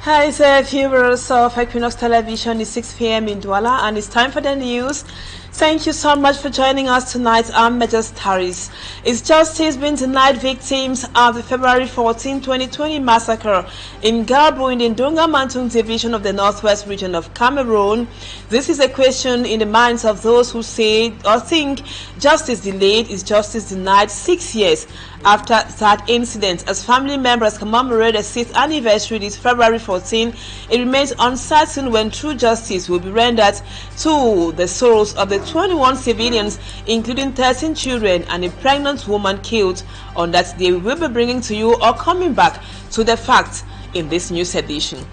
Hi there, viewers of Equinoxe television. It's 6 p.m. in Duala and it's time for the news. Thank you so much for joining us tonight. I'm Major Staris. It's justice been denied victims of the February 14, 2020 massacre in Garru in the Ndunga division of the northwest region of Cameroon. This is a question in the minds of those who say or think justice delayed is justice denied 6 years after that incident. As family members commemorate the 6th anniversary this February 14, it remains uncertain when true justice will be rendered to the souls of the 21 civilians, including 13 children and a pregnant woman killed on that day. We will be bringing to you or coming back to the facts in this news edition.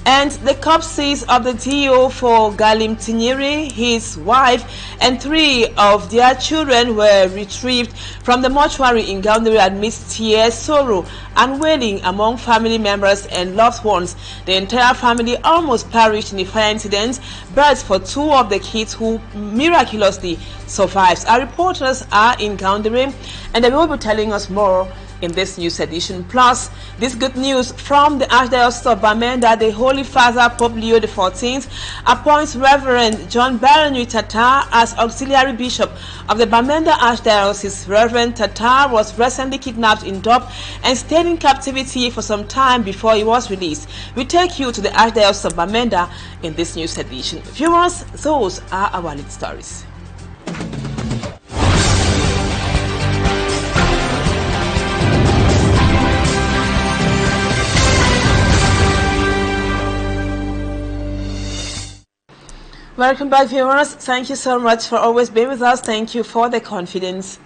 And the corpses of the DO for Galim Tinyere, his wife, and 3 of their children were retrieved from the mortuary in Gaundere amidst tears, sorrow, and wailing among family members and loved ones. The entire family almost perished in the fire incident, but for 2 of the kids who miraculously survived. Our reporters are in Gaundere, and they will be telling us more in this news edition. Plus, this good news from the Archdiocese of Bamenda: the Holy Father Pope Leo XIV appoints Reverend John Baronu Tata as auxiliary bishop of the Bamenda Archdiocese. Reverend Tata was recently kidnapped in Dop and stayed in captivity for some time before he was released. We take you to the Archdiocese of Bamenda in this news edition. Viewers, those are our lead stories. Welcome back, viewers. Thank you so much for always being with us. Thank you for the confidence.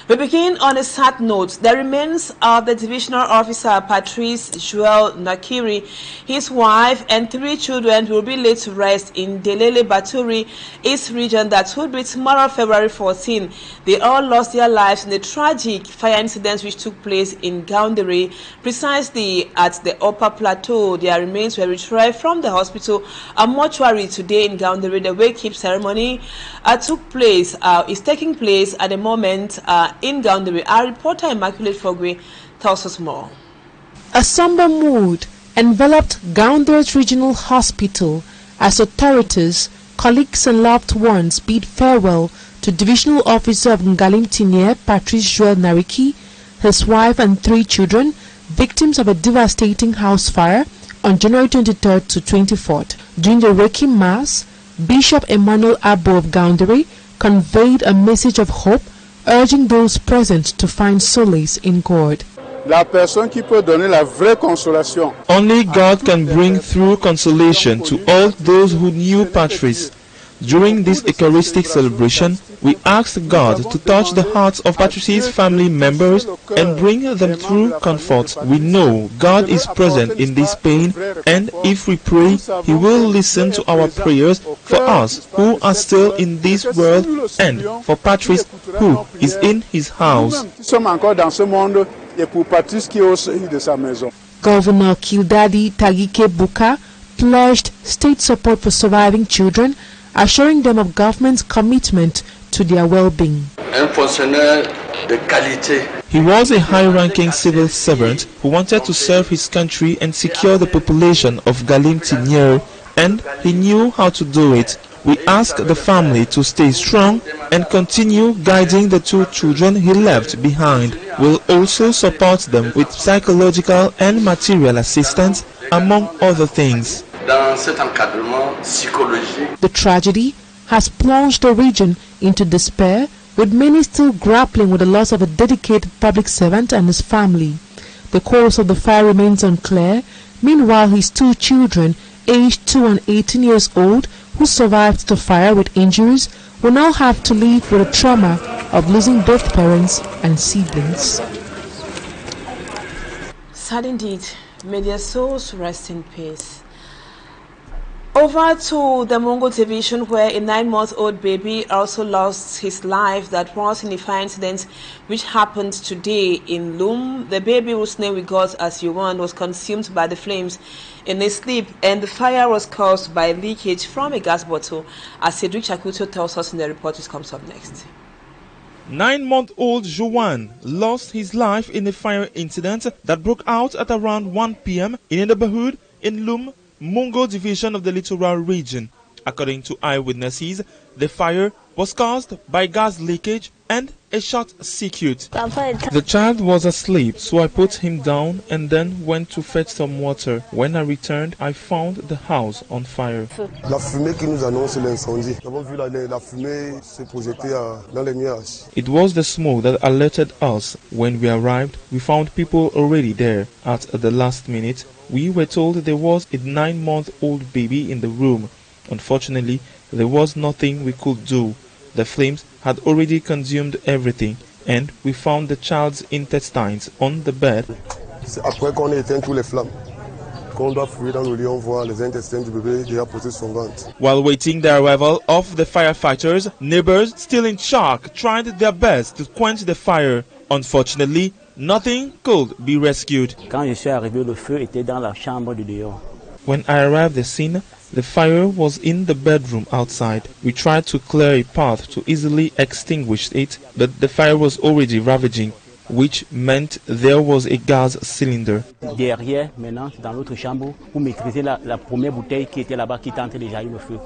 We begin on a sad note. The remains of the divisional officer Patrice Joel Nakiri, his wife, and 3 children will be laid to rest in Delele Baturi, East region. That will be tomorrow, February 14. They all lost their lives in the tragic fire incident which took place in Gaundere, precisely at the Upper Plateau. Their remains were retrieved from the hospital and mortuary today in Gaundere. The wake-up ceremony is taking place at the moment in Gaundere. Our reporter Immaculate Fogwe tells us more. A somber mood enveloped Gaundere's Regional Hospital as authorities, colleagues and loved ones bid farewell to Divisional Officer of Ngalim Tinyere Patrice Joel Nariki, his wife and 3 children, victims of a devastating house fire on January 23rd to 24th. During the Requiem Mass, Bishop Emmanuel Abbo of Gaundere conveyed a message of hope, urging those present to find solace in God. Only God can bring through consolation to all those who knew Patrice. During this Eucharistic celebration, we asked God to touch the hearts of Patrice's family members and bring them through comfort. We know God is present in this pain, and if we pray, He will listen to our prayers for us who are still in this world and for Patrice who is in his house. Governor Kildadi Tagike Buka pledged state support for surviving children, assuring them of government's commitment to their well-being. He was a high-ranking civil servant who wanted to serve his country and secure the population of Galim Tinyere, and he knew how to do it. We ask the family to stay strong and continue guiding the 2 children he left behind. We'll also support them with psychological and material assistance, among other things. The tragedy has plunged the region into despair, with many still grappling with the loss of a dedicated public servant and his family. The cause of the fire remains unclear. Meanwhile, his 2 children, aged 2 and 18 years old, who survived the fire with injuries, will now have to live with the trauma of losing both parents and siblings. Sad indeed. May their souls rest in peace. Over to the Mongo division, where a 9-month-old baby also lost his life. That was in a fire incident which happened today in Loom. The baby, whose name we got as Yuan, was consumed by the flames in his sleep, and the fire was caused by leakage from a gas bottle, as Cedric Chakuto tells us in the report which comes up next. 9-month-old Joan lost his life in a fire incident that broke out at around 1 p.m. in a neighborhood in Loom, Mungo division of the littoral region. According to eyewitnesses, the fire was caused by gas leakage and a short circuit. The child was asleep, so I put him down and then went to fetch some water. When I returned, I found the house on fire. It was the smoke that alerted us. When we arrived, we found people already there. At the last minute, we were told there was a 9-month-old baby in the room. Unfortunately, there was nothing we could do. The flames had already consumed everything, and we found the child's intestines on the bed. While waiting the arrival of the firefighters, neighbors, still in shock, tried their best to quench the fire. Unfortunately, nothing could be rescued. When I arrived at the scene, the fire was in the bedroom outside. We tried to clear a path to easily extinguish it, but the fire was already ravaging, which meant there was a gas cylinder. Derrière, maintenant, dans l'autre chambre, pour maîtriser la première bouteille qui était là-bas, qui tentait déjà le feu.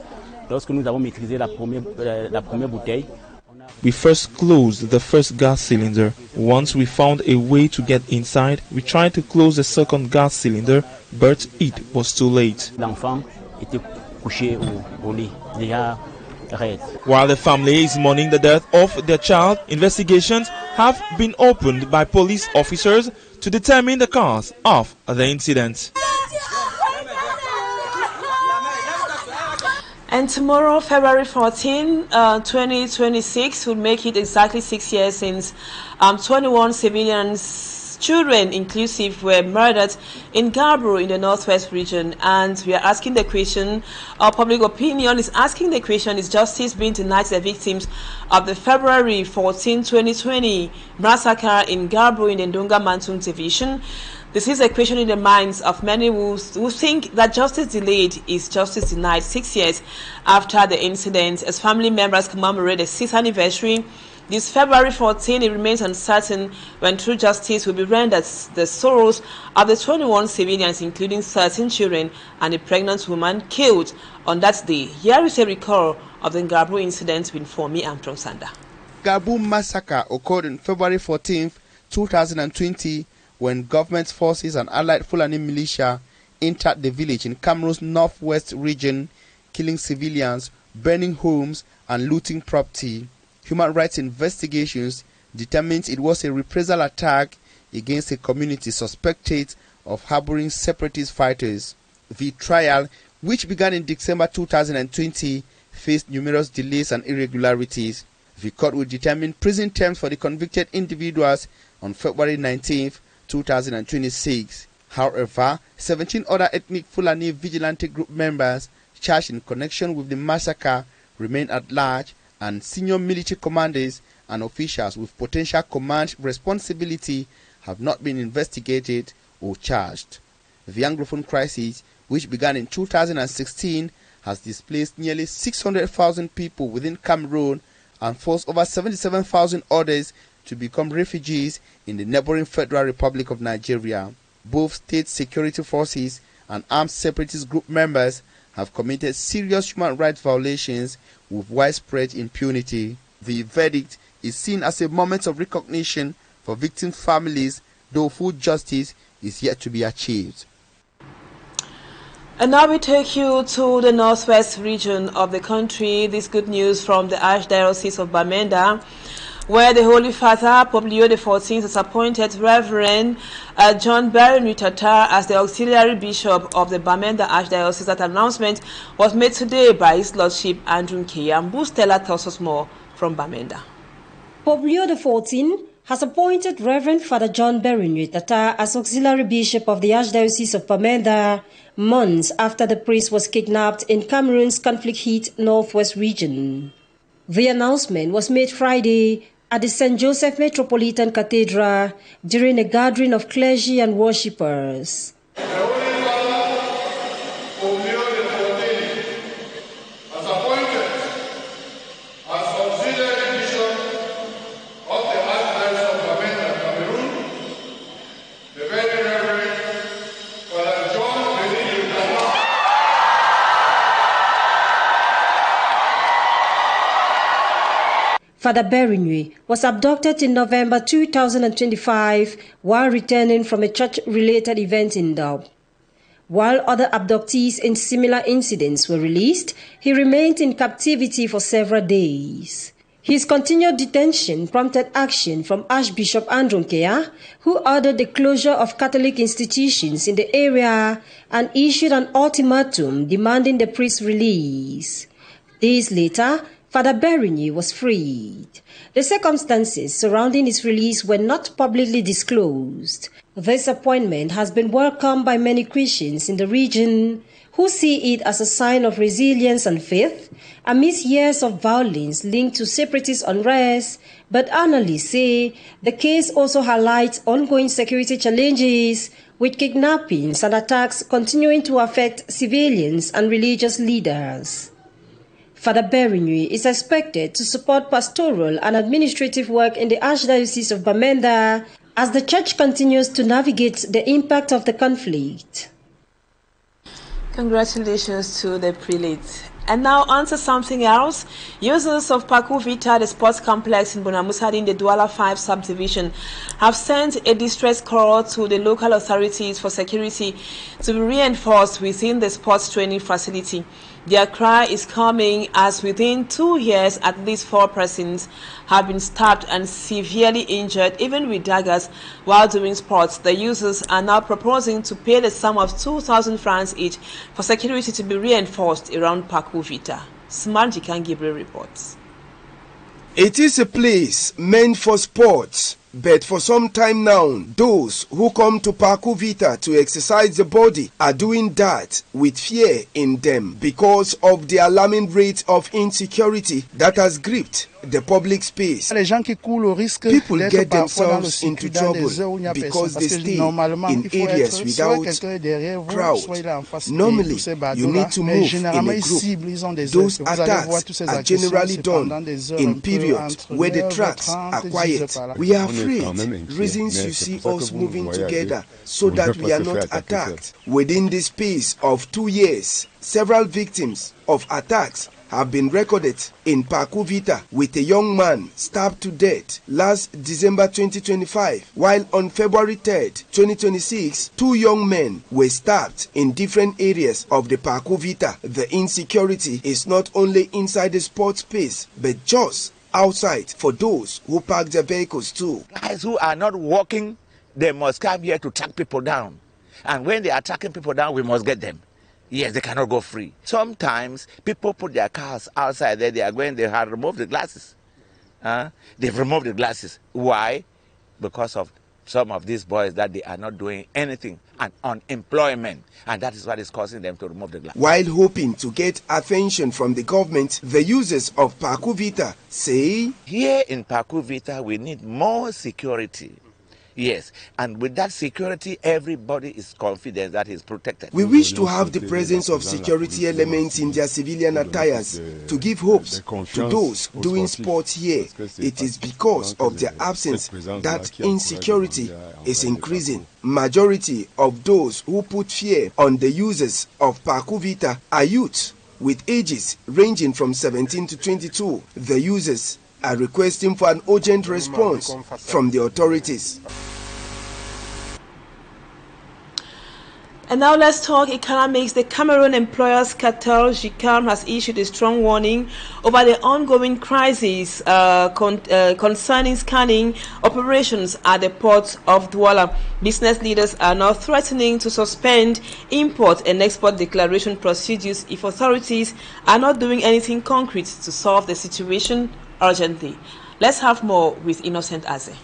Lorsque nous avons maîtrisé la première bouteille, we first closed the first gas cylinder. Once we found a way to get inside, we tried to close the second gas cylinder, but it was too late. L'enfant était couché au lit, déjà raide. While the family is mourning the death of their child, investigations have been opened by police officers to determine the cause of the incident. And tomorrow, February 14, 2026, will make it exactly 6 years since 21 civilians, children inclusive, were murdered in Garru in the northwest region. And we are asking the question, our public opinion is asking the question, is justice being denied to the victims of the February 14, 2020 massacre in Garru in the Ndonga Mantung division? This is a question in the minds of many who think that justice delayed is justice denied 6 years after the incident. As family members commemorate the 6th anniversary, this February 14, it remains uncertain when true justice will be rendered. The sorrows of the 21 civilians, including 13 children and a pregnant woman, killed on that day. Here is a recall of the Garru incident with Fomi Armstrong Sanda. Garru massacre occurred on February 14, 2020, when government forces and allied Fulani militia entered the village in Cameroon's northwest region, killing civilians, burning homes, and looting property. Human rights investigations determined it was a reprisal attack against a community suspected of harboring separatist fighters. The trial, which began in December 2020, faced numerous delays and irregularities. The court will determine prison terms for the convicted individuals on February 19, 2026. However, 17 other ethnic Fulani vigilante group members charged in connection with the massacre remain at large, and senior military commanders and officials with potential command responsibility have not been investigated or charged. The Anglophone crisis, which began in 2016, has displaced nearly 600,000 people within Cameroon and forced over 77,000 others to become refugees in the neighboring Federal Republic of Nigeria. Both state security forces and armed separatist group members have committed serious human rights violations with widespread impunity. The verdict is seen as a moment of recognition for victim families, though full justice is yet to be achieved. And now we take you to the northwest region of the country. This good news from the Archdiocese of Bamenda, where the Holy Father, Pope Leo XIV, has appointed Reverend John Barry Tatar as the auxiliary bishop of the Bamenda Archdiocese. That announcement was made today by His Lordship Andrew Keyambu. Stella tells us more from Bamenda. Pope Leo XIV has appointed Reverend Father John Barry Tatar as auxiliary bishop of the Archdiocese of Bamenda months after the priest was kidnapped in Cameroon's conflict-hit northwest region. The announcement was made Friday at the St. Joseph Metropolitan Cathedral during a gathering of clergy and worshippers. Father Berinui was abducted in November 2025 while returning from a church-related event in Dub. While other abductees in similar incidents were released, he remained in captivity for several days. His continued detention prompted action from Archbishop Andrew Nkea, who ordered the closure of Catholic institutions in the area and issued an ultimatum demanding the priest's release. Days later, Father Berinui was freed. The circumstances surrounding his release were not publicly disclosed. This appointment has been welcomed by many Christians in the region, who see it as a sign of resilience and faith amidst years of violence linked to separatist unrest, but analysts say the case also highlights ongoing security challenges, with kidnappings and attacks continuing to affect civilians and religious leaders. Father Berinui is expected to support pastoral and administrative work in the Archdiocese of Bamenda as the church continues to navigate the impact of the conflict. Congratulations to the prelate. And now on to something else. Users of Paku Vita, the sports complex in Bonamusadi in the Duala 5 subdivision, have sent a distress call to the local authorities for security to be reinforced within the sports training facility. Their cry is coming as within 2 years, at least 4 persons have been stabbed and severely injured, even with daggers, while doing sports. The users are now proposing to pay the sum of 2,000 francs each for security to be reinforced around Paku Vita. Smart Jikan Gabriel reports. It is a place meant for sports, but for some time now, those who come to Paku Vita to exercise the body are doing that with fear in them because of the alarming rate of insecurity that has gripped the public space. People get themselves into trouble because they stay in areas without crowd. Normally, you need to move in a group. Those attacks are generally done in periods where the tracks are quiet. We are afraid. Reasons you see us moving together so that we are not attacked. Within the space of 2 years, several victims of attacks have been recorded in Paku Vita, with a young man stabbed to death last December 2025, while on February 3rd, 2026, 2 young men were stabbed in different areas of the Paku Vita. The insecurity is not only inside the sports space, but just outside for those who park their vehicles too. Guys who are not walking, they must come here to track people down. And when they are tracking people down, we must get them. Yes, they cannot go free. Sometimes people put their cars outside there, they have removed the glasses. They've removed the glasses. Why? Because of some of these boys that they are not doing anything and unemployment, and that is what is causing them to remove the glass. While hoping to get attention from the government, the users of Paku Vita say, here in Paku Vita we need more security. Yes, and with that security, everybody is confident that he's protected. We wish to have the presence of security elements in their civilian attires to give hopes to those doing sports here. It is because of their absence that insecurity is increasing. Majority of those who put fear on the users of Paku Vita are youth with ages ranging from 17 to 22. The users are requesting for an urgent response from the authorities. And now let's talk economics. The Cameroon Employers Cartel, GICAM, has issued a strong warning over the ongoing crisis concerning scanning operations at the port of Duala. Business leaders are now threatening to suspend import and export declaration procedures if authorities are not doing anything concrete to solve the situation urgently. Let's have more with Innocent Aze.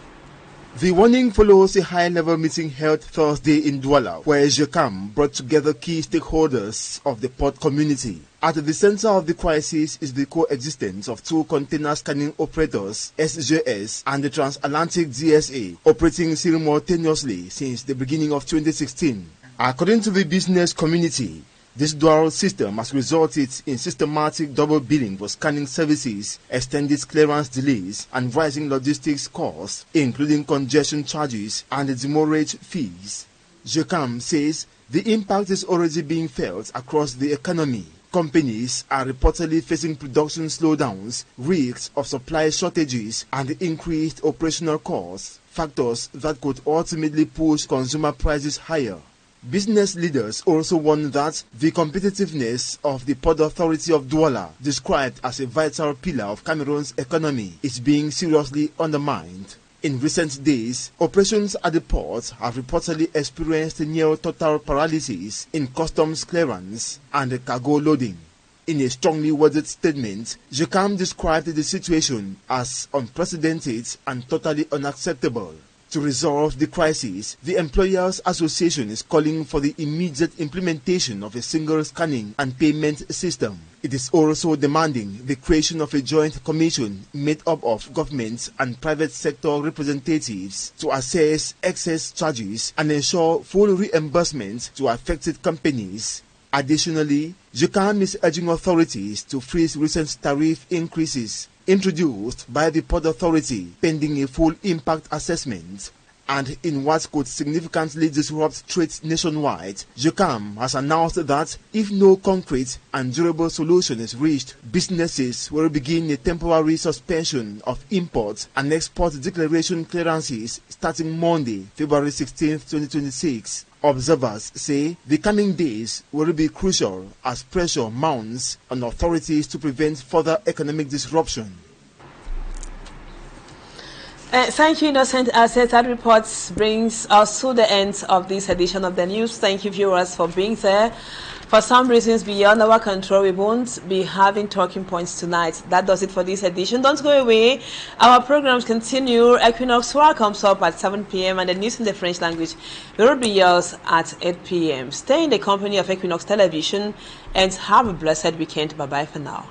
The warning follows a high-level meeting held Thursday in Duala, where GICAM brought together key stakeholders of the port community. At the center of the crisis is the coexistence of 2 container scanning operators, SJS and the Transatlantic DSA, operating simultaneously since the beginning of 2016. According to the business community, this dual system has resulted in systematic double billing for scanning services, extended clearance delays, and rising logistics costs, including congestion charges and the demurrage fees. GICAM says the impact is already being felt across the economy. companies are reportedly facing production slowdowns, risks of supply shortages, and increased operational costs, factors that could ultimately push consumer prices higher. Business leaders also warn that the competitiveness of the Port Authority of Duala, described as a vital pillar of Cameroon's economy, is being seriously undermined. In recent days, operations at the port have reportedly experienced near total paralysis in customs clearance and cargo loading. In a strongly worded statement, JECAM described the situation as unprecedented and totally unacceptable. To resolve the crisis, the Employers Association is calling for the immediate implementation of a single scanning and payment system. It is also demanding the creation of a joint commission made up of government and private sector representatives to assess excess charges and ensure full reimbursement to affected companies. Additionally, JECAM is urging authorities to freeze recent tariff increases introduced by the Port Authority pending a full impact assessment. And in what could significantly disrupt trade nationwide, JECAM has announced that if no concrete and durable solution is reached, businesses will begin a temporary suspension of import and export declaration clearances starting Monday, February 16, 2026. Observers say the coming days will be crucial as pressure mounts on authorities to prevent further economic disruption. Thank you, Innocent Asset. That report brings us to the end of this edition of the news. Thank you, viewers, for being there. For some reasons beyond our control, we won't be having talking points tonight. That does it for this edition. Don't go away. Our programs continue. Equinoxe comes up at 7 p.m. and the news in the French language will be yours at 8 p.m. Stay in the company of Equinoxe Television and have a blessed weekend. Bye-bye for now.